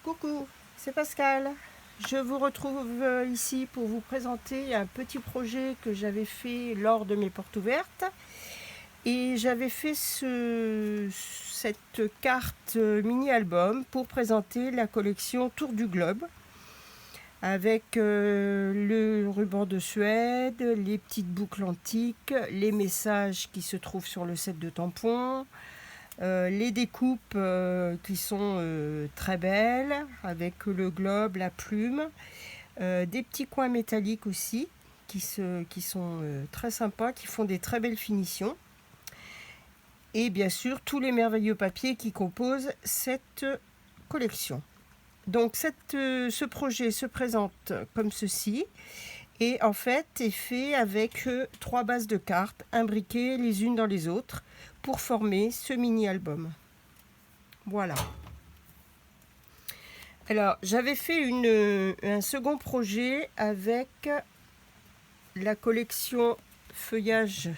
Coucou, c'est Pascal. Je vous retrouve ici pour vous présenter un petit projet que j'avais fait lors de mes portes ouvertes. Et j'avais fait cette carte mini-album pour présenter la collection Tour du Globe avec le ruban de Suède, les petites boucles antiques, les messages qui se trouvent sur le set de tampons, les découpes qui sont très belles avec le globe, la plume, des petits coins métalliques aussi qui sont très sympas, qui font des très belles finitions, et bien sûr tous les merveilleux papiers qui composent cette collection. Donc ce projet se présente comme ceci et en fait est fait avec 3 bases de cartes imbriquées les unes dans les autres pour former ce mini-album. Voilà. Alors j'avais fait un second projet avec la collection Feuillage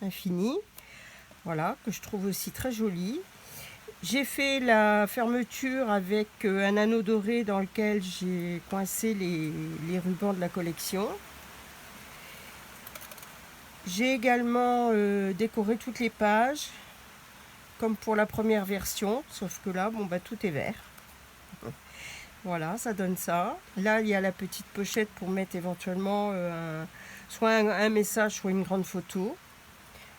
Infini, voilà, que je trouve aussi très jolie. J'ai fait la fermeture avec un anneau doré dans lequel j'ai coincé les rubans de la collection. J'ai également décoré toutes les pages, comme pour la première version, sauf que là, tout est vert. Voilà, ça donne ça. Là, il y a la petite pochette pour mettre éventuellement soit un message, soit une grande photo.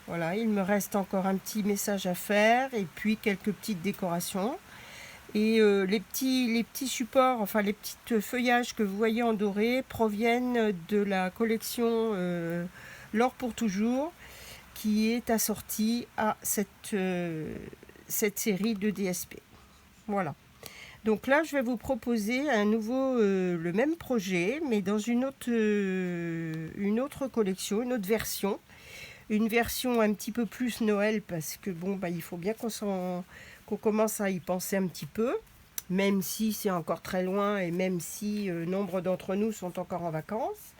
Voilà, il me reste encore un petit message à faire et puis quelques petites décorations. Et les petits supports, enfin les petits feuillages que vous voyez en doré proviennent de la collection L'Or pour toujours, qui est assortie à cette série de DSP. Voilà. Donc là, je vais vous proposer à nouveau le même projet, mais dans une autre collection, une autre version. Une version un petit peu plus Noël, parce que il faut bien qu'on commence à y penser un petit peu, même si c'est encore très loin et même si nombre d'entre nous sont encore en vacances.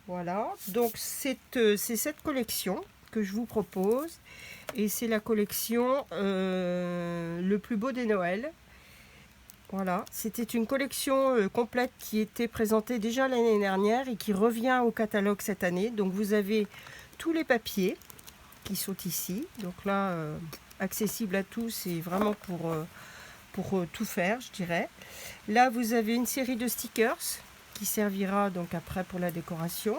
Voilà, donc c'est cette collection que je vous propose, et c'est la collection Le plus beau des Noëls. Voilà, c'était une collection complète qui était présentée déjà l'année dernière et qui revient au catalogue cette année. Donc vous avez tous les papiers qui sont ici, donc là accessible à tous et vraiment pour tout faire, je dirais. Là vous avez une série de stickers qui servira donc après pour la décoration.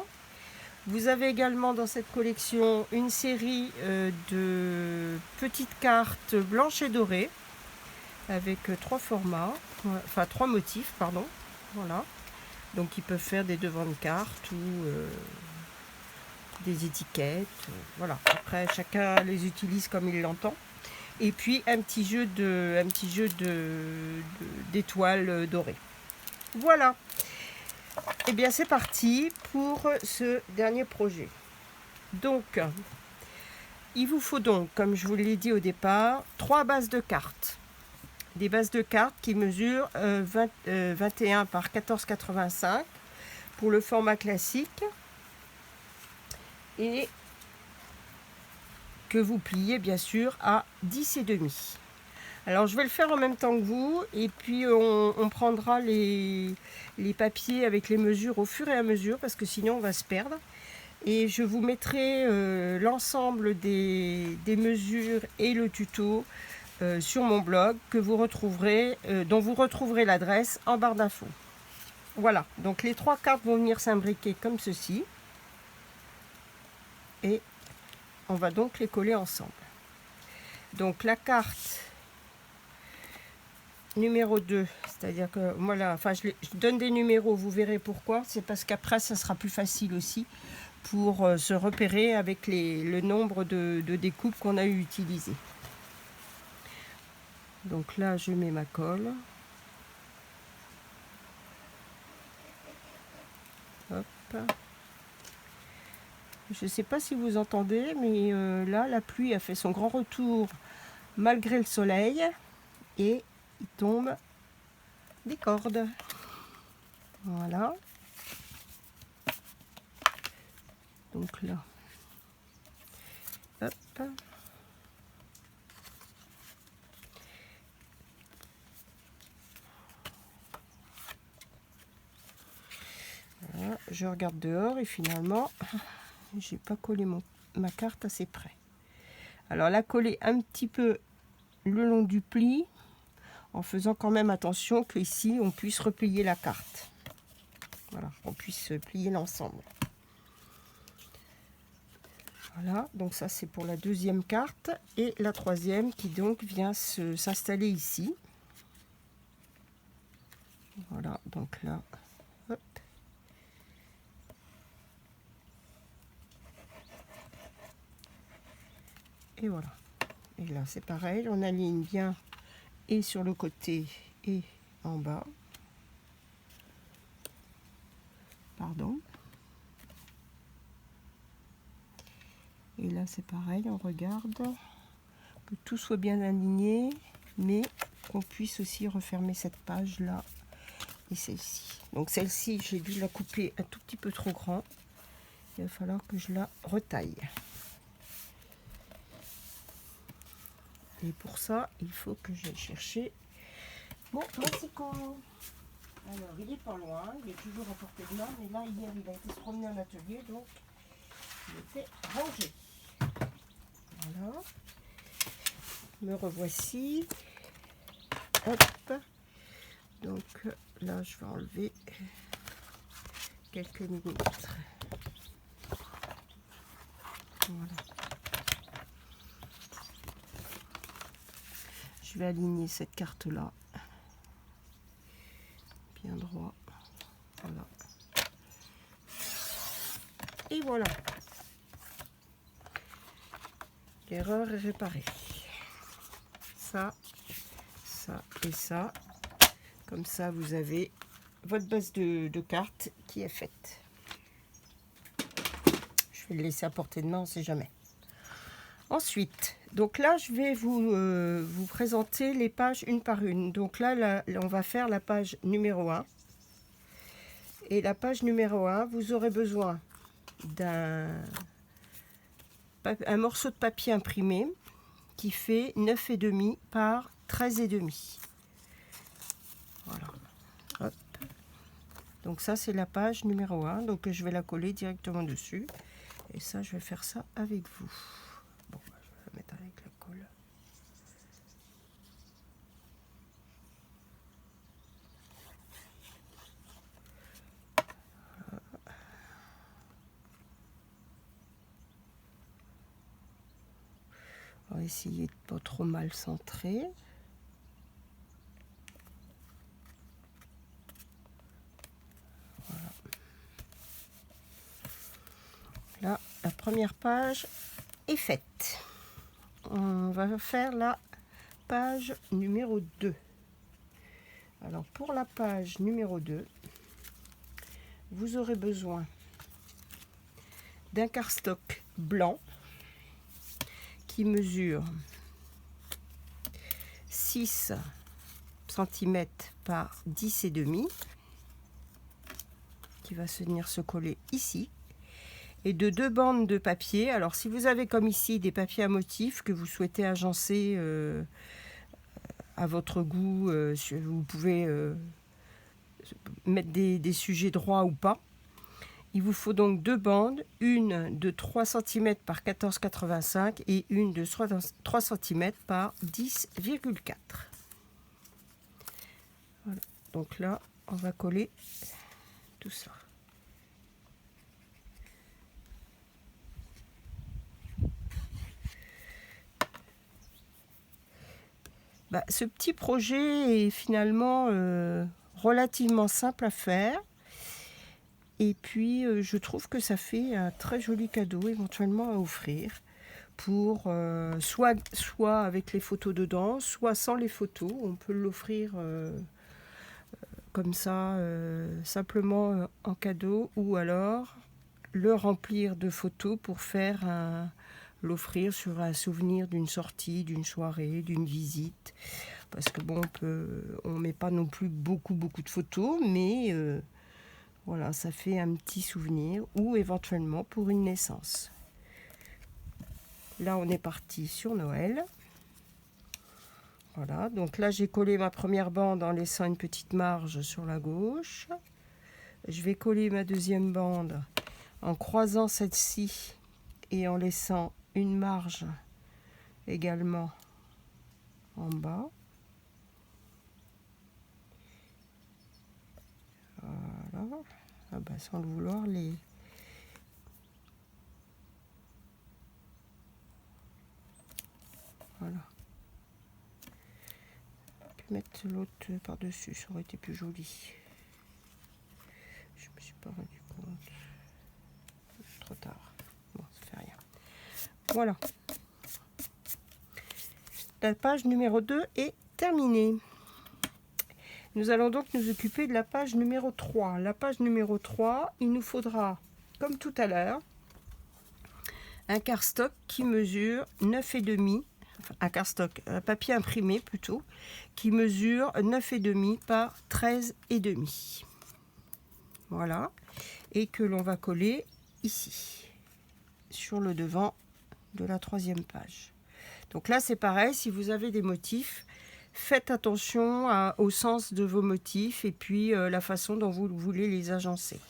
Vous avez également dans cette collection une série de petites cartes blanches et dorées avec 3 formats, enfin 3 motifs, pardon. Voilà, donc ils peuvent faire des devants de cartes ou des étiquettes, voilà. Après chacun les utilise comme il l'entend. Et puis un petit jeu d'étoiles dorées. Voilà. Et bien c'est parti pour ce dernier projet. Donc il vous faut donc, comme je vous l'ai dit au départ, 3 bases de cartes. Des bases de cartes qui mesurent 21 par 14,85 pour le format classique, et que vous pliez bien sûr à 10,5. Alors je vais le faire en même temps que vous, et puis on prendra les papiers avec les mesures au fur et à mesure, parce que sinon on va se perdre. Et je vous mettrai l'ensemble des mesures et le tuto sur mon blog que vous retrouverez, dont vous retrouverez l'adresse en barre d'infos. Voilà, donc les 3 cartes vont venir s'imbriquer comme ceci. Et on va donc les coller ensemble. Donc la carte numéro 2, c'est-à-dire que voilà, je donne des numéros, vous verrez pourquoi. C'est parce qu'après ça sera plus facile aussi pour se repérer avec le nombre de découpes qu'on a utilisées. Donc là je mets ma colle. Hop. Je ne sais pas si vous entendez, mais là la pluie a fait son grand retour malgré le soleil, et il tombe des cordes. Voilà. Donc là, hop. je regarde dehors et finalement, j'ai pas collé ma carte assez près. Alors la coller un petit peu le long du pli, en faisant quand même attention qu'ici on puisse replier la carte. Voilà, on puisse plier l'ensemble. Voilà, donc ça c'est pour la deuxième carte et la troisième qui donc vient s'installer ici. Voilà, donc là, hop. Et voilà. Et là c'est pareil, on aligne bien et sur le côté et en bas. Pardon. Et là c'est pareil, on regarde que tout soit bien aligné, mais qu'on puisse aussi refermer cette page là et celle-ci. Donc celle-ci, j'ai dû la couper un tout petit peu trop grand. Il va falloir que je la retaille. Et pour ça, il faut que j'aille chercher mon massicot. Alors, il est pas loin, il est toujours à portée de main, mais là, hier, il a été se promener en atelier, donc il était rangé. Voilà. Me revoici. Hop. Donc là, je vais enlever quelques millimètres. Voilà. Je vais aligner cette carte là. Bien droit. Voilà. Et voilà. L'erreur est réparée. Ça, ça et ça. Comme ça, vous avez votre base de cartes qui est faite. Je vais le laisser à portée de main, on ne sait jamais. Ensuite, donc là, je vais vous présenter les pages une par une. Donc là, on va faire la page numéro 1. Et la page numéro 1, vous aurez besoin d'un morceau de papier imprimé qui fait 9,5 par 13,5. Voilà. Hop. Donc ça, c'est la page numéro 1. Donc je vais la coller directement dessus. Et ça, je vais faire ça avec vous. Bon, je vais la mettre avec la colle. On va essayer de pas trop mal centrer. Voilà. Là, la première page est faite. On va faire la page numéro 2. Alors pour la page numéro 2, vous aurez besoin d'un cardstock blanc qui mesure 6 cm par 10,5, qui va venir se coller ici, et de 2 bandes de papier. Alors si vous avez comme ici des papiers à motifs que vous souhaitez agencer à votre goût, vous pouvez mettre des sujets droits ou pas. Il vous faut donc 2 bandes, une de 3 cm par 14,85 et une de 3 cm par 10,4. Voilà. Donc là, on va coller tout ça. Ce petit projet est finalement relativement simple à faire. Et puis, je trouve que ça fait un très joli cadeau éventuellement à offrir pour soit avec les photos dedans, soit sans les photos. On peut l'offrir comme ça, simplement en cadeau, ou alors le remplir de photos pour faire l'offrir sur un souvenir d'une sortie, d'une soirée, d'une visite. Parce que bon, on met pas non plus beaucoup de photos, mais voilà, ça fait un petit souvenir, ou éventuellement pour une naissance. Là, on est parti sur Noël. Voilà, donc là, j'ai collé ma première bande en laissant une petite marge sur la gauche, je vais coller ma deuxième bande en croisant celle-ci et en laissant une marge également en bas. Voilà. Ah bah, sans le vouloir, les... Voilà. Je peux mettre l'autre par-dessus, ça aurait été plus joli. Je me suis pas rendu compte. Trop tard. Bon, ça fait rien. Voilà. La page numéro 2 est terminée. Nous allons donc nous occuper de la page numéro 3. La page numéro 3, il nous faudra, comme tout à l'heure, un cardstock qui mesure 9,5, enfin un cardstock, un papier imprimé plutôt, qui mesure 9,5 par 13,5. Voilà. Et que l'on va coller ici, sur le devant de la troisième page. Donc là, c'est pareil, si vous avez des motifs, faites attention au sens de vos motifs et puis la façon dont vous voulez les agencer.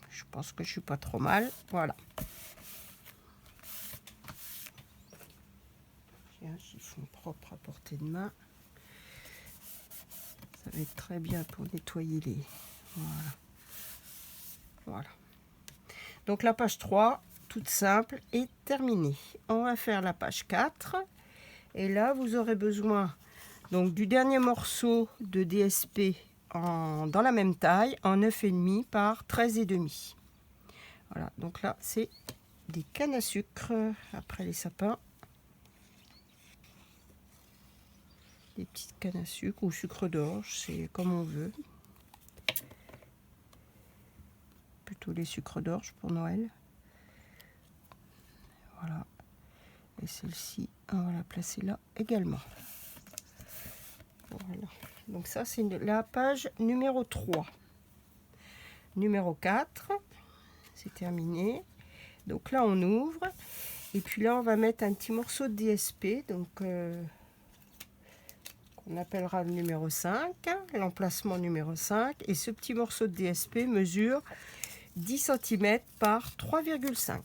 Je pense que je suis pas trop mal. Voilà. J'ai un chiffon propre à portée de main. Ça va être très bien pour nettoyer les... Voilà. Voilà. Donc la page 3, toute simple, est terminée. On va faire la page 4. Et là, vous aurez besoin donc du dernier morceau de DSP dans la même taille, en 9,5 par 13,5. Voilà, donc là, c'est des cannes à sucre après les sapins. Des petites cannes à sucre ou sucre d'orge, c'est comme on veut. Plutôt les sucres d'orge pour Noël. Voilà. Et celle-ci, on va la placer là également. Voilà. Donc ça, c'est la page numéro 3. Numéro 4, c'est terminé. Donc là, on ouvre. Et puis là, on va mettre un petit morceau de DSP. Donc, qu'on appellera le numéro 5. L'emplacement numéro 5. Et ce petit morceau de DSP mesure 10 cm par 3,5.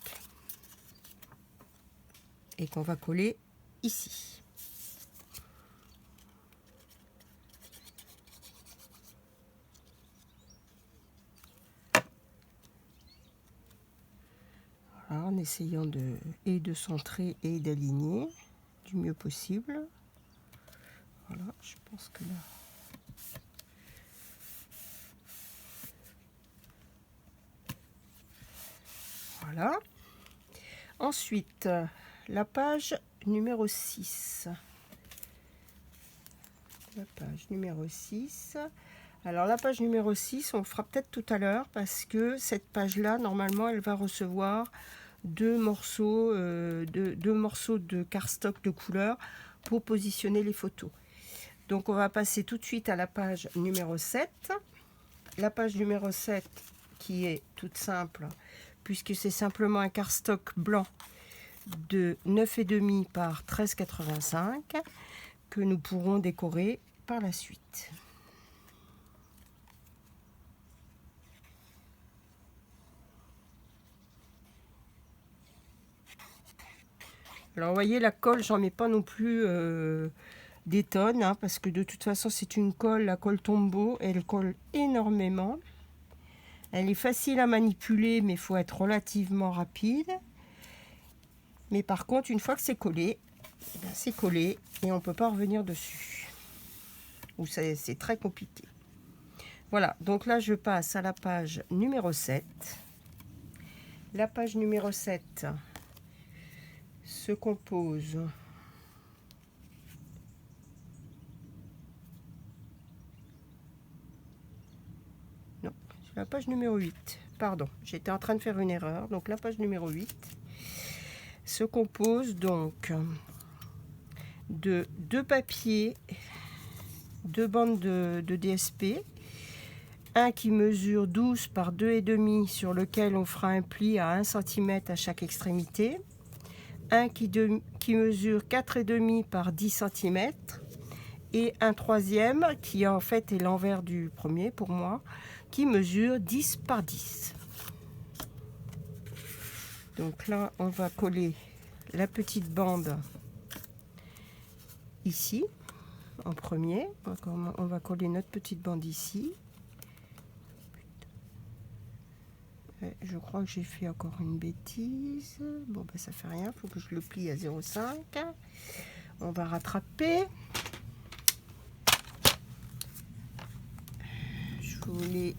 Et qu'on va coller ici. Voilà, en essayant de centrer et d'aligner du mieux possible. Voilà, je pense que là... Voilà. Ensuite, la page numéro 6. La page numéro 6. Alors la page numéro 6, on le fera peut-être tout à l'heure parce que cette page-là, normalement, elle va recevoir deux morceaux de cardstock de couleur pour positionner les photos. Donc on va passer tout de suite à la page numéro 7. La page numéro 7 qui est toute simple puisque c'est simplement un cardstock blanc de 9,5 par 13,85 que nous pourrons décorer par la suite. Alors vous voyez, la colle, j'en mets pas non plus des tonnes, hein, parce que de toute façon c'est une colle, la colle Tombow, elle colle énormément. Elle est facile à manipuler, mais il faut être relativement rapide. Mais par contre, une fois que c'est collé, c'est collé et on ne peut pas revenir dessus. Ou c'est très compliqué. Voilà, donc là je passe à la page numéro 7. La page numéro 7 se compose la page numéro 8, pardon, j'étais en train de faire une erreur. Donc la page numéro 8 se compose donc de deux papiers, deux bandes de DSP, un qui mesure 12 par 2,5 sur lequel on fera un pli à 1 cm à chaque extrémité, un qui mesure 4,5 par 10 cm et un troisième qui en fait est l'envers du premier pour moi, qui mesure 10 par 10. Donc là on va coller la petite bande ici en premier. On va coller notre petite bande ici. Je crois que j'ai fait encore une bêtise. Bon ben ça fait rien, il faut que je le plie à 0,5. On va rattraper. Il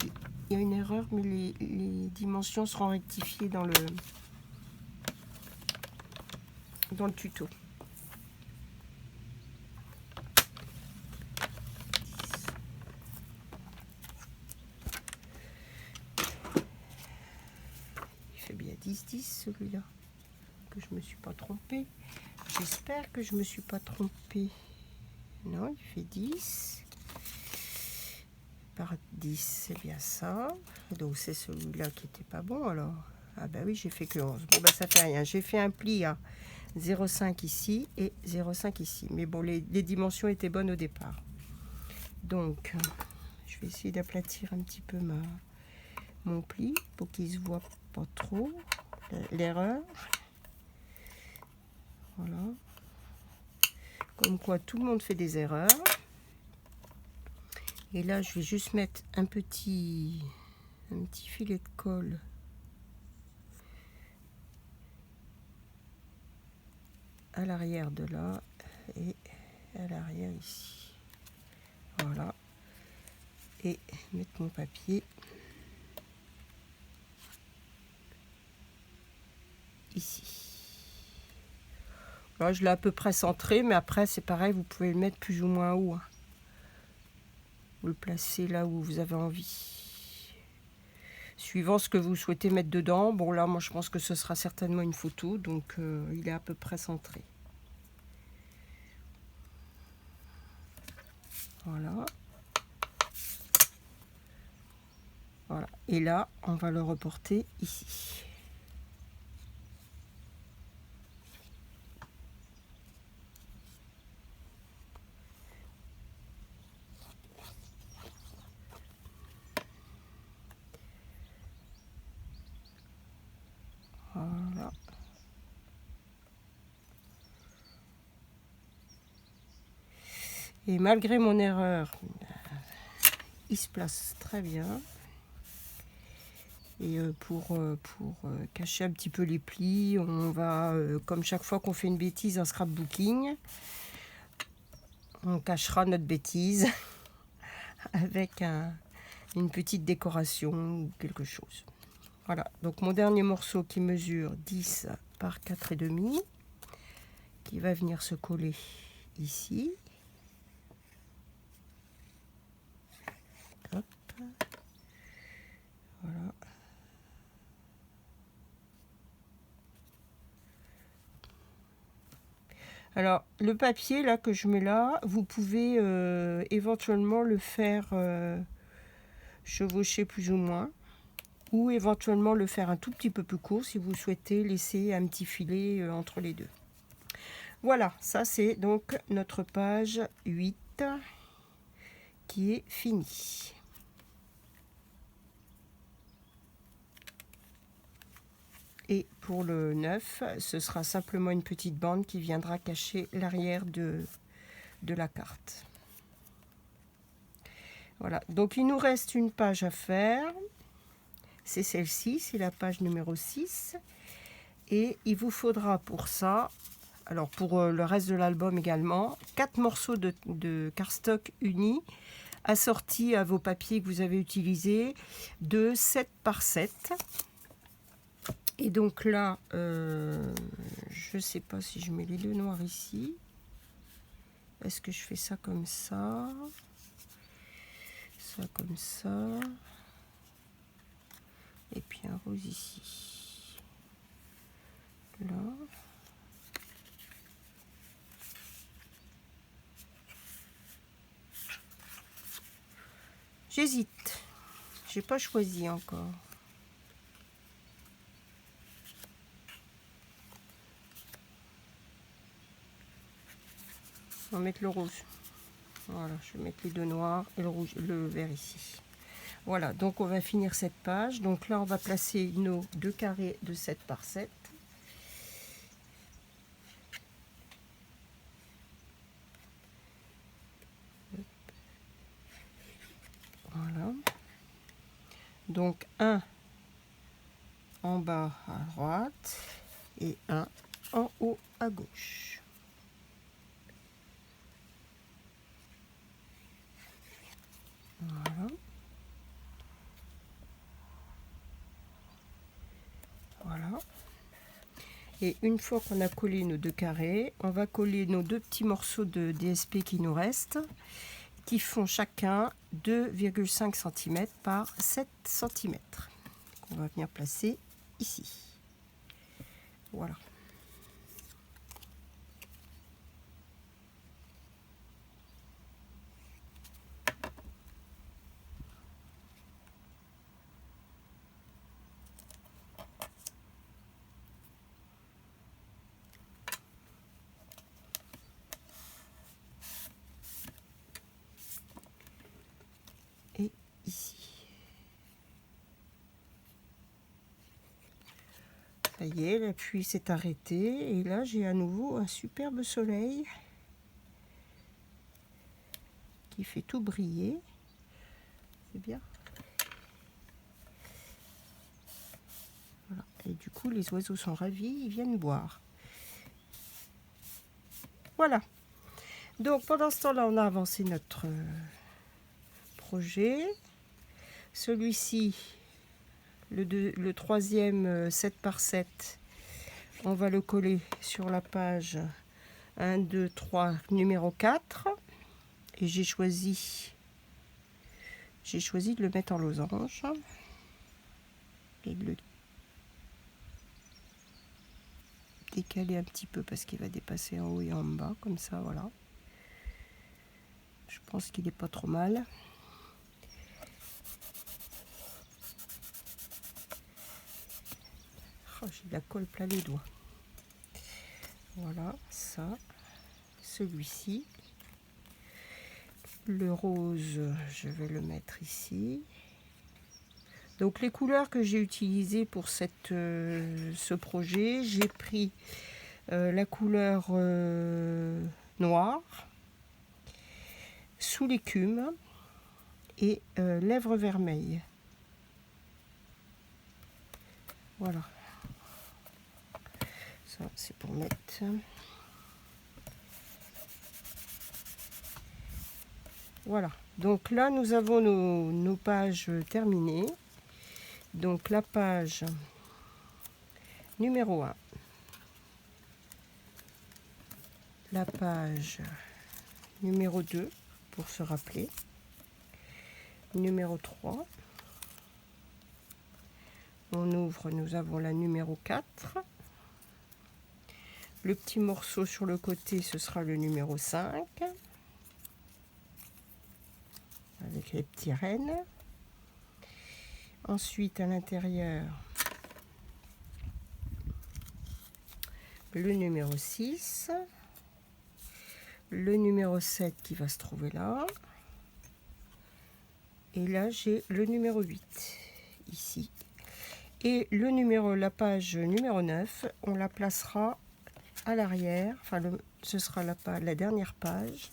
y a une erreur, mais les dimensions seront rectifiées dans le tuto. Il fait bien 10-10 celui-là. Que je me suis pas trompée. J'espère que je me suis pas trompée. Non, il fait 10 par 10, c'est bien ça. Donc c'est celui-là qui était pas bon alors. Ah bah oui, j'ai fait que 11. Bon bah ça fait rien. J'ai fait un pli à 0,5 ici et 0,5 ici. Mais bon, les dimensions étaient bonnes au départ. Donc, je vais essayer d'aplatir un petit peu mon pli pour qu'il se voit pas trop l'erreur. Voilà. Comme quoi, tout le monde fait des erreurs. Et là, je vais juste mettre un petit filet de colle à l'arrière de là et à l'arrière ici. Voilà. Et mettre mon papier ici. Là, je l'ai à peu près centré, mais après, c'est pareil, vous pouvez le mettre plus ou moins haut. Hein. Vous le placez là où vous avez envie. Suivant ce que vous souhaitez mettre dedans. Bon, là, moi, je pense que ce sera certainement une photo, donc il est à peu près centré. Voilà. Voilà. Et là, on va le reporter ici. Voilà. Et malgré mon erreur, il se place très bien. Et pour cacher un petit peu les plis, on va, comme chaque fois qu'on fait une bêtise en scrapbooking, on cachera notre bêtise avec une petite décoration ou quelque chose. Voilà, donc mon dernier morceau qui mesure 10 par 4,5, qui va venir se coller ici. Hop. Voilà. Alors, le papier là que je mets là, vous pouvez éventuellement le faire chevaucher plus ou moins, ou éventuellement le faire un tout petit peu plus court si vous souhaitez laisser un petit filet entre les deux. Voilà, ça c'est donc notre page 8 qui est finie. Et pour le 9, ce sera simplement une petite bande qui viendra cacher l'arrière de la carte. Voilà, donc il nous reste une page à faire. C'est celle-ci, c'est la page numéro 6. Et il vous faudra pour ça, alors pour le reste de l'album également, 4 morceaux de cardstock unis assortis à vos papiers que vous avez utilisés de 7 par 7. Et donc là, je ne sais pas si je mets les deux noirs ici. Est-ce que je fais ça comme ça? Ça comme ça. Et puis un rose ici. Là. J'hésite. j'ai pas choisi encore. On va mettre le rouge. Voilà, je vais mettre les deux noirs et le rouge, le vert ici. Voilà, donc on va finir cette page. Donc là, on va placer nos 2 carrés de 7 par 7. Voilà. Donc un en bas à droite et un en haut à gauche. Voilà. Voilà. Et une fois qu'on a collé nos 2 carrés, on va coller nos 2 petits morceaux de DSP qui nous restent, qui font chacun 2,5 cm par 7 cm. On va venir placer ici. Voilà. Et ici. Ça y est, la pluie s'est arrêtée et là j'ai à nouveau un superbe soleil qui fait tout briller. C'est bien. Voilà. Et du coup les oiseaux sont ravis, ils viennent boire. Voilà. Donc pendant ce temps-là, on a avancé notre projet. Celui-ci, le troisième 7 par 7, on va le coller sur la page 1, 2, 3, numéro 4. Et j'ai choisi de le mettre en losange et de le décaler un petit peu parce qu'il va dépasser en haut et en bas, comme ça, voilà. Je pense qu'il n'est pas trop mal. Oh, j'ai de la colle plein les doigts. Voilà, ça. Celui-ci. Le rose, je vais le mettre ici. Donc les couleurs que j'ai utilisées pour ce projet, j'ai pris la couleur noire, sous l'écume et lèvres vermeilles. Voilà. Ça, c'est pour mettre. Voilà. Donc là, nous avons nos pages terminées. Donc la page numéro 1. La page numéro 2, pour se rappeler. Numéro 3. On ouvre, nous avons la numéro 4. Le petit morceau sur le côté, ce sera le numéro 5. Avec les petits rennes. Ensuite, à l'intérieur, le numéro 6. Le numéro 7 qui va se trouver là. Et là, j'ai le numéro 8, ici. Et la page numéro 9, on la placera à l'arrière. Enfin, ce sera la dernière page.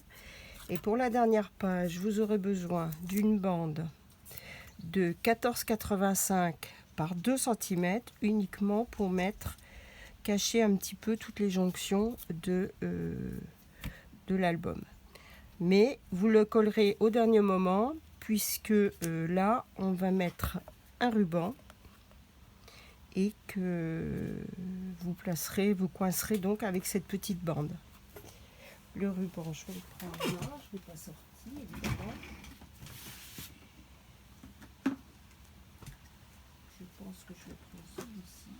Et pour la dernière page, vous aurez besoin d'une bande de 14,85 par 2 cm uniquement pour cacher un petit peu toutes les jonctions de l'album. Mais vous le collerez au dernier moment puisque là, on va mettre un ruban et que vous coincerez donc avec cette petite bande. Le ruban, je vais le prendre là, je ne l'ai pas sorti évidemment. Je pense que je vais prendre celui-ci.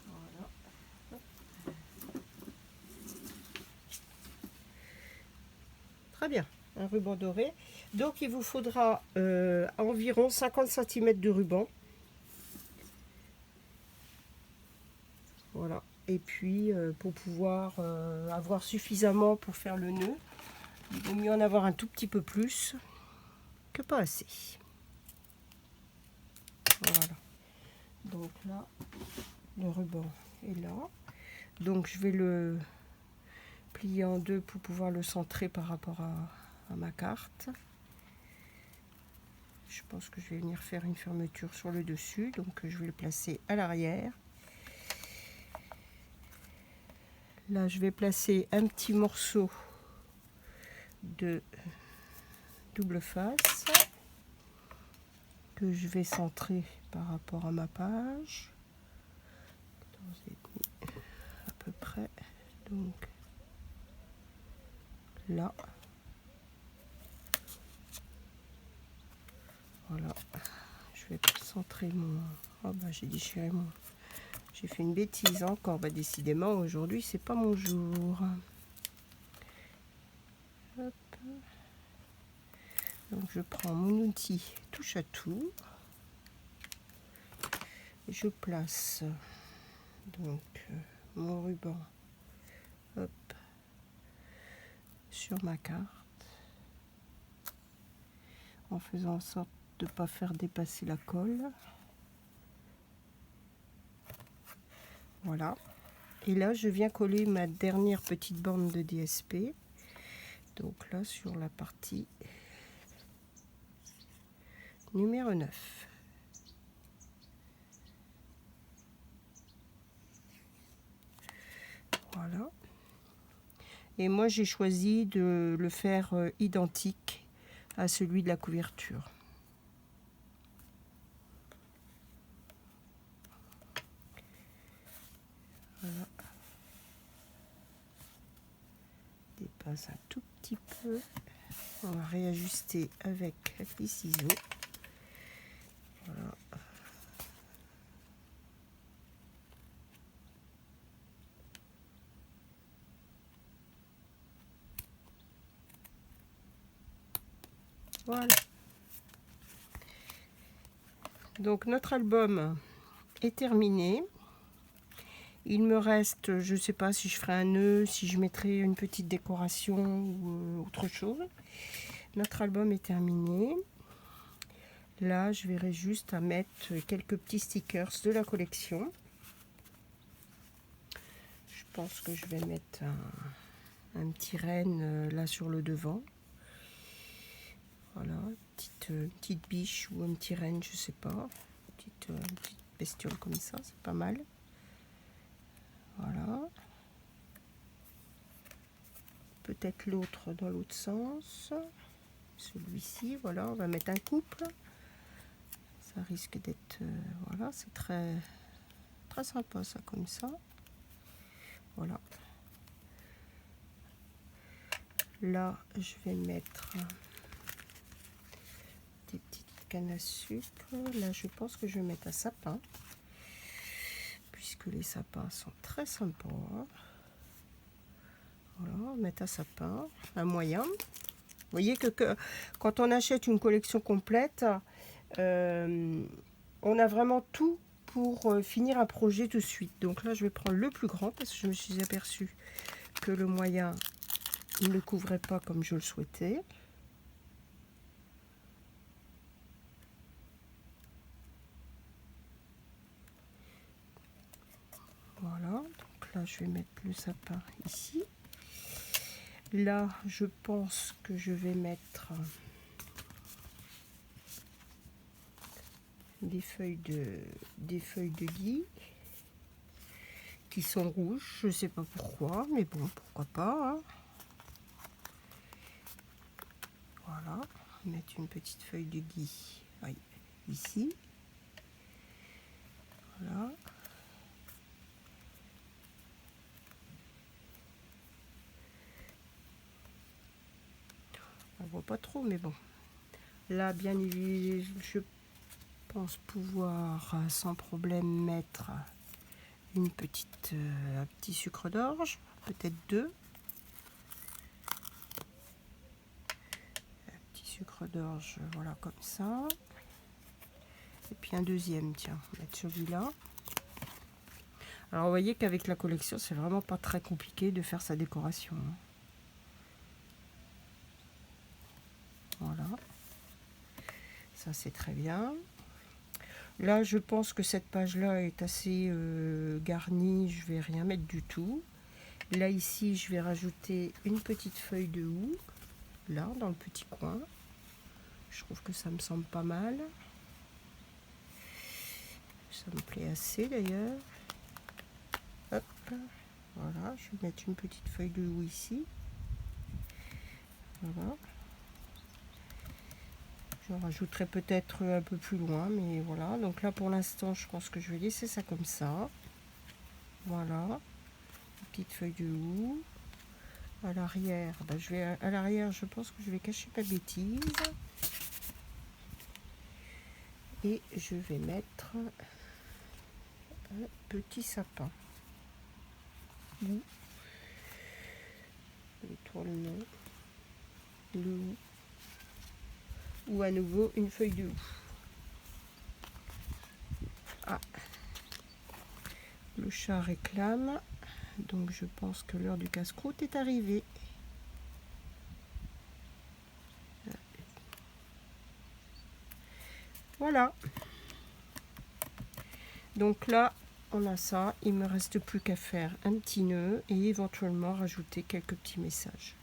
Voilà. Très bien, un ruban doré. Donc il vous faudra environ 50 cm de ruban. Voilà. Et puis pour pouvoir avoir suffisamment pour faire le nœud, il vaut mieux en avoir un tout petit peu plus que pas assez. Voilà. Donc là, le ruban est là. Donc je vais le plier en deux pour pouvoir le centrer par rapport à ma carte. Je pense que je vais venir faire une fermeture sur le dessus, donc je vais le placer à l'arrière. Là, je vais placer un petit morceau de double face que je vais centrer par rapport à ma page. À peu près, donc là. Voilà, je vais centrer mon... Oh bah j'ai déchiré mon... J'ai fait une bêtise encore, bah décidément aujourd'hui c'est pas mon jour. Hop. Donc je prends mon outil touche à tout. Je place donc mon ruban hop, sur ma carte en faisant en sorte de ne pas faire dépasser la colle. Voilà. Et là, je viens coller ma dernière petite bande de DSP. Donc là, sur la partie numéro 9. Voilà. Et moi, j'ai choisi de le faire identique à celui de la couverture. Voilà. Dépasse un tout petit peu. On va réajuster avec les ciseaux. Voilà. Voilà. Donc notre album est terminé. Il me reste, je ne sais pas si je ferai un nœud, si je mettrai une petite décoration ou autre chose. Notre album est terminé. Là, je verrai juste à mettre quelques petits stickers de la collection. Je pense que je vais mettre un petit renne là sur le devant. Voilà, une petite biche ou un petit renne, je sais pas. Une petite bestiole comme ça, c'est pas mal. Voilà. Peut-être l'autre dans l'autre sens. Celui-ci, voilà, on va mettre un couple. Ça risque d'être... voilà, c'est très sympa ça comme ça. Voilà. Là, je vais mettre des petites cannes à sucre. Là, je pense que je vais mettre un sapin. Puisque les sapins sont très sympas. Voilà, on va mettre un sapin, un moyen. Vous voyez que quand on achète une collection complète, on a vraiment tout pour finir un projet tout de suite. Donc là, je vais prendre le plus grand parce que je me suis aperçue que le moyen ne le couvrait pas comme je le souhaitais. Voilà, donc là, je vais mettre le sapin ici. Là, je pense que je vais mettre des feuilles de gui qui sont rouges. Je ne sais pas pourquoi, mais bon, pourquoi pas. Hein. Voilà, mettre une petite feuille de gui ici. Voilà. On voit pas trop, mais bon. Là, bien évidemment, je pense pouvoir sans problème mettre un petit sucre d'orge, peut-être 2. sucre d'orge, voilà, comme ça. Et puis un deuxième, tiens, on va mettre celui-là. Alors vous voyez qu'avec la collection, c'est vraiment pas très compliqué de faire sa décoration. Voilà. Ça c'est très bien. Là je pense que cette page-là est assez garnie, je vais rien mettre du tout. Là ici je vais rajouter une petite feuille de houx, là dans le petit coin. Je trouve que ça me semble pas mal. Ça me plaît assez d'ailleurs. Hop, voilà, je vais mettre une petite feuille de houx ici. Voilà. Je rajouterai peut-être un peu plus loin, mais voilà. Donc là pour l'instant, je pense que je vais laisser ça comme ça. Voilà. Une petite feuille de houx. À l'arrière, à l'arrière, je pense que je vais cacher ma bêtise. Et je vais mettre un petit sapin. L'étoile non. Le houx. Ou à nouveau une feuille de houx. Ah, le chat réclame, donc je pense que l'heure du casse-croûte est arrivée. Voilà. Donc là, on a ça. Il me reste plus qu'à faire un petit nœud et éventuellement rajouter quelques petits messages.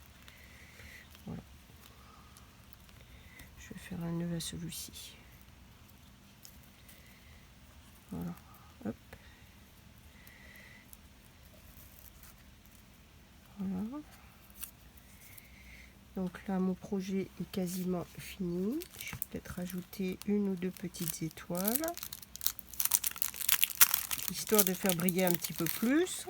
Voilà. Je vais faire un nœud à celui-ci. Voilà. Hop. Voilà. Donc là, mon projet est quasiment fini. Je vais peut-être rajouter une ou deux petites étoiles, histoire de faire briller un petit peu plus.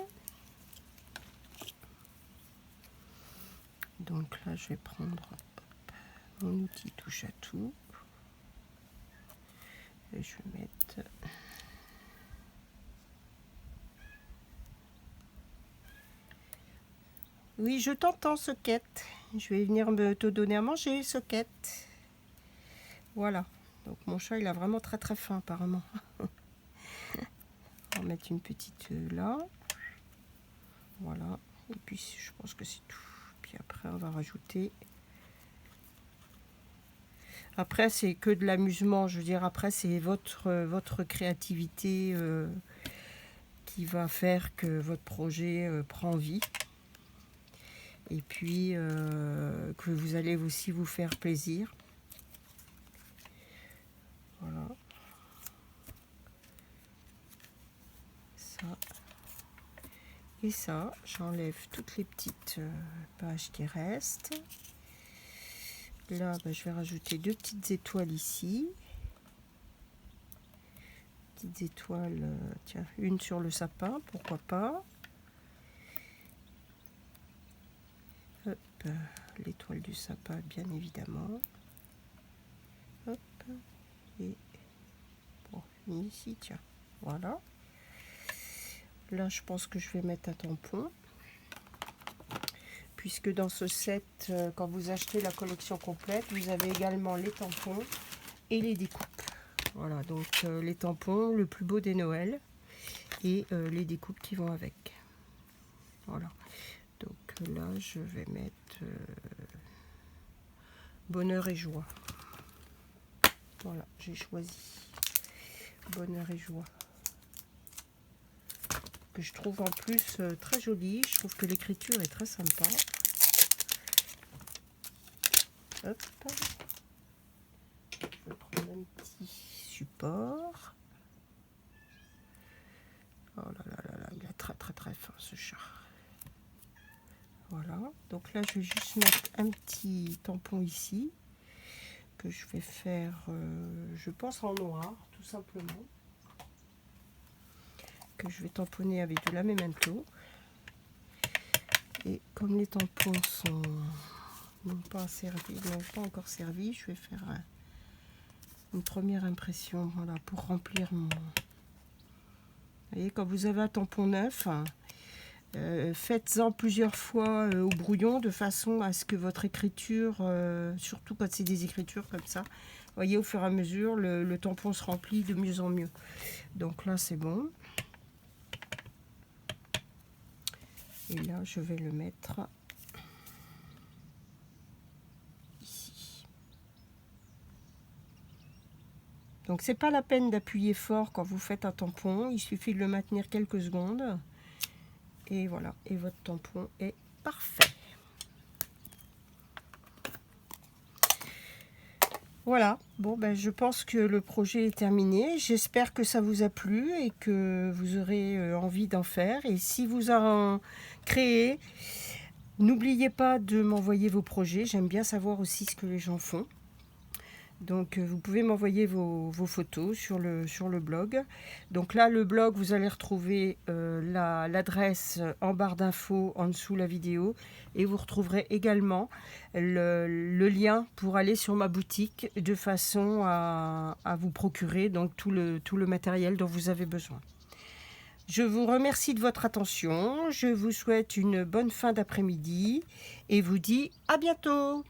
Donc là, je vais prendre mon outil touche à tout. Et je vais mettre... Oui, je t'entends, Soquette. Je vais venir te donner à manger, Soquette. Voilà. Donc mon chat, il a vraiment très très faim, apparemment. On va mettre une petite là. Voilà. Et puis, je pense que c'est tout. Puis après, on va rajouter... Après, c'est que de l'amusement. Je veux dire, après, c'est votre créativité qui va faire que votre projet prend vie. Et puis, que vous allez aussi vous faire plaisir. Voilà. Ça. Et ça, j'enlève toutes les petites pages qui restent. Là, je vais rajouter deux petites étoiles ici. Petites étoiles, tiens, une sur le sapin, pourquoi pas. Hop, l'étoile du sapin, bien évidemment. Hop, et bon, ici, tiens, voilà. Là, je pense que je vais mettre un tampon. Puisque dans ce set, quand vous achetez la collection complète, vous avez également les tampons et les découpes. Voilà, donc les tampons, le plus beau des Noëls, et les découpes qui vont avec. Voilà, donc là, je vais mettre bonheur et joie. Voilà, j'ai choisi bonheur et joie. Que je trouve en plus très jolie. Je trouve que l'écriture est très sympa. Hop. Je vais prendre un petit support. Oh là là là là, il est très très très fin ce chat. Voilà, donc là je vais juste mettre un petit tampon ici que je vais faire, je pense en noir tout simplement, que je vais tamponner avec de la Memento. Et comme les tampons n'ont pas encore servi, je vais faire une première impression, voilà, pour remplir mon... Vous voyez, quand vous avez un tampon neuf, Faites-en plusieurs fois au brouillon de façon à ce que votre écriture, surtout quand c'est des écritures comme ça, voyez, au fur et à mesure, le tampon se remplit de mieux en mieux. Donc là, c'est bon. Et là, je vais le mettre ici. Donc, c'est pas la peine d'appuyer fort quand vous faites un tampon. Il suffit de le maintenir quelques secondes. Et voilà, et votre tampon est parfait. Voilà, bon ben je pense que le projet est terminé. J'espère que ça vous a plu et que vous aurez envie d'en faire. Et si vous en créez, n'oubliez pas de m'envoyer vos projets. J'aime bien savoir aussi ce que les gens font. Donc vous pouvez m'envoyer vos photos sur le blog. Donc là, le blog, vous allez retrouver l'adresse en barre d'infos en dessous de la vidéo. Et vous retrouverez également le lien pour aller sur ma boutique de façon à vous procurer donc tout le matériel dont vous avez besoin. Je vous remercie de votre attention. Je vous souhaite une bonne fin d'après-midi et vous dis à bientôt.